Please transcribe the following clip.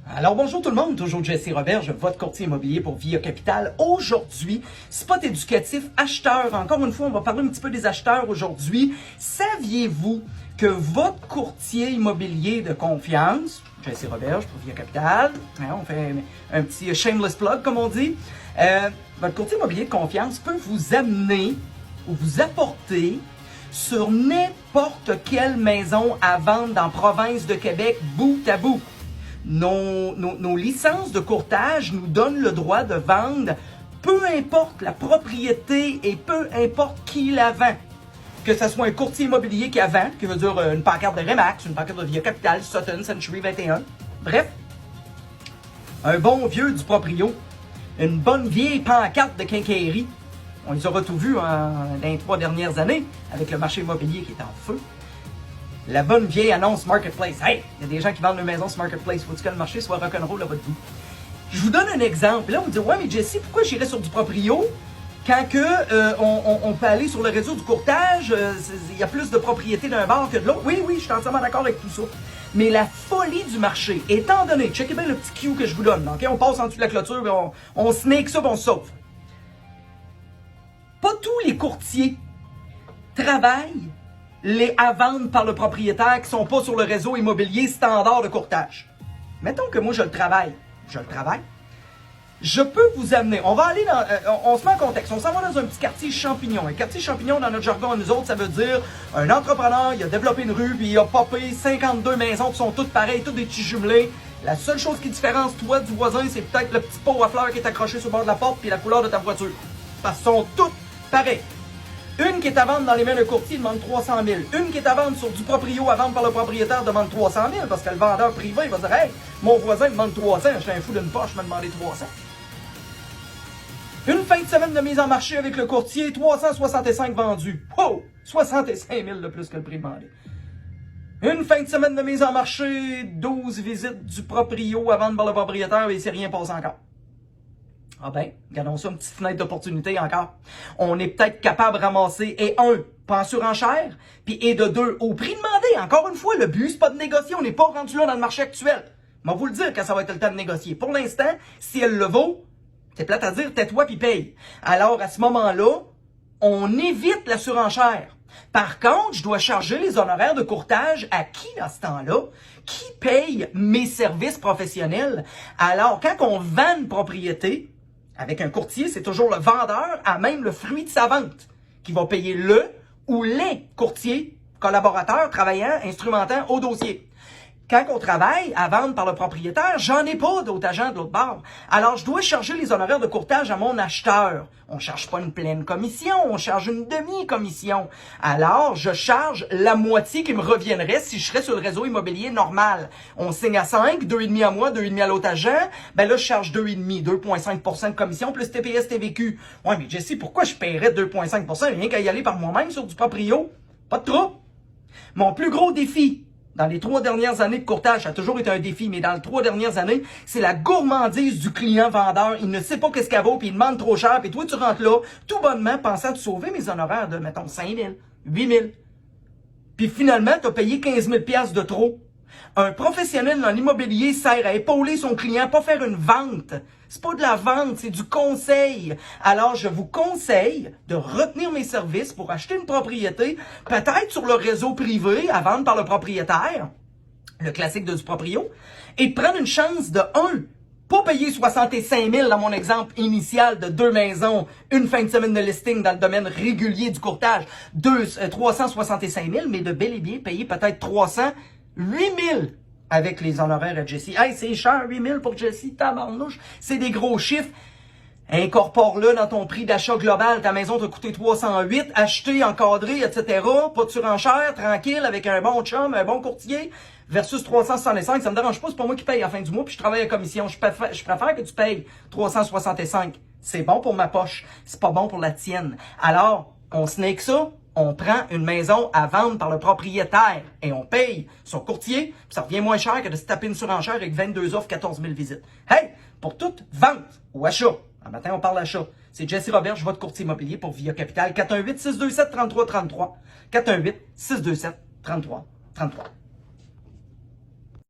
Alors bonjour tout le monde, toujours Jesse Roberge, votre courtier immobilier pour Via Capital. Aujourd'hui, spot éducatif, acheteurs. Encore une fois, on va parler un petit peu des acheteurs aujourd'hui. Saviez-vous que votre courtier immobilier de confiance, Jesse Roberge pour Via Capital, on fait un petit shameless plug comme on dit, votre courtier immobilier de confiance peut vous amener ou vous apporter sur n'importe quelle maison à vendre dans la province de Québec, bout à bout. Nos licences de courtage nous donnent le droit de vendre peu importe la propriété et peu importe qui la vend. Que ce soit un courtier immobilier qui la vend, qui veut dire une pancarte de Remax, une pancarte de Via Capital, Sutton, Century 21. Bref, un bon vieux du proprio, une bonne vieille pancarte de quincaillerie. On les aura tout vus dans les 3 dernières années avec le marché immobilier qui est en feu. La bonne vieille annonce Marketplace. Hey, il y a des gens qui vendent une maison sur Marketplace. Faut-tu que le marché soit rock'n'roll à votre goût? Je vous donne un exemple. Là, vous me dites, ouais, mais Jesse, pourquoi j'irais sur du proprio quand on peut aller sur le réseau du courtage? Il y a plus de propriétés d'un bord que de l'autre. Oui, je suis entièrement d'accord avec tout ça. Mais la folie du marché, étant donné, checkez bien le petit cue que je vous donne. Okay? On passe en dessous de la clôture et on snake ça et on se sauve. Pas tous les courtiers travaillent à vendre par le propriétaire qui sont pas sur le réseau immobilier standard de courtage. Mettons que moi je le travaille. Je peux vous amener, on va aller dans, on se met en contexte, on s'en va dans un petit quartier champignon. Un quartier champignon dans notre jargon, nous autres, ça veut dire un entrepreneur, il a développé une rue, puis il a popé 52 maisons qui sont toutes pareilles, toutes des petits jumelés. La seule chose qui différencie toi du voisin, c'est peut-être le petit pot à fleurs qui est accroché sur le bord de la porte, puis la couleur de ta voiture. Parce qu'ils sont toutes pareilles. Une qui est à vendre dans les mains d'un courtier demande 300 000. Une qui est à vendre sur du proprio à vendre par le propriétaire demande 300 000 parce que le vendeur privé il va dire « Hey, mon voisin me demande 300, j'étais un fou d'une poche, je me demandais 300. » Une fin de semaine de mise en marché avec le courtier, 365 vendus. Wow! 65 000 de plus que le prix demandé. Une fin de semaine de mise en marché, 12 visites du proprio à vendre par le propriétaire et il s'est rien passé encore. Ah ben, regardons ça, une petite fenêtre d'opportunité encore. On est peut-être capable de ramasser, et pas en surenchère, puis et de 2, au prix demandé. Encore une fois, le but, c'est pas de négocier, on n'est pas rendu là dans le marché actuel. Mais on va vous le dire quand ça va être le temps de négocier. Pour l'instant, si elle le vaut, c'est plate à dire, tais-toi puis paye. Alors, à ce moment-là, on évite la surenchère. Par contre, je dois charger les honoraires de courtage à qui dans ce temps-là? Qui paye mes services professionnels? Alors, quand on vend une propriété, avec un courtier, c'est toujours le vendeur à même le fruit de sa vente qui va payer le ou les courtiers, collaborateurs, travaillant, instrumentant au dossier. Quand on travaille à vendre par le propriétaire, j'en ai pas d'autres agents de l'autre bord. Alors, je dois charger les honoraires de courtage à mon acheteur. On charge pas une pleine commission, on charge une demi-commission. Alors, je charge la moitié qui me reviendrait si je serais sur le réseau immobilier normal. On signe à 5, 2,5 à moi, 2,5 à l'autre agent. Ben là, je charge 2,5, 2,5% de commission plus TPS, TVQ. Ouais, mais Jesse, pourquoi je paierais 2,5%? Rien qu'à y aller par moi-même sur du proprio. Pas de trouble. Mon plus gros défi, dans les 3 dernières années de courtage, ça a toujours été un défi, mais dans les 3 dernières années, c'est la gourmandise du client vendeur. Il ne sait pas qu'est-ce qu'elle vaut, puis il demande trop cher, puis toi, tu rentres là, tout bonnement, pensant te sauver mes honoraires de, mettons, 5 000, 8 000. Puis finalement, tu as payé 15 000 $ de trop. Un professionnel dans l'immobilier sert à épauler son client, pas faire une vente. C'est pas de la vente, c'est du conseil. Alors, je vous conseille de retenir mes services pour acheter une propriété, peut-être sur le réseau privé, à vendre par le propriétaire, le classique du proprio, et de prendre une chance de pas payer 65 000 dans mon exemple initial de 2 maisons, une fin de semaine de listing dans le domaine régulier du courtage, 365 000, mais de bel et bien payer peut-être 8 000 avec les honoraires à Jesse. Hey, c'est cher, 8 000 pour Jesse, tabarnouche. C'est des gros chiffres. Incorpore-le dans ton prix d'achat global. Ta maison t'a coûté 308, acheté, encadré, etc. Pas de surenchère, tranquille, avec un bon chum, un bon courtier, versus 365. Ça me dérange pas, c'est pas moi qui paye à la fin du mois, puis je travaille à commission. Je préfère que tu payes 365. C'est bon pour ma poche. C'est pas bon pour la tienne. Alors, on snake ça. On prend une maison à vendre par le propriétaire et on paye son courtier, puis ça revient moins cher que de se taper une surenchère avec 22 offres, 14 000 visites. Hey, pour toute vente ou achat, un matin on parle achat, c'est Jesse Roberge, votre courtier immobilier pour Via Capital, 418-627-3333, 418-627-3333.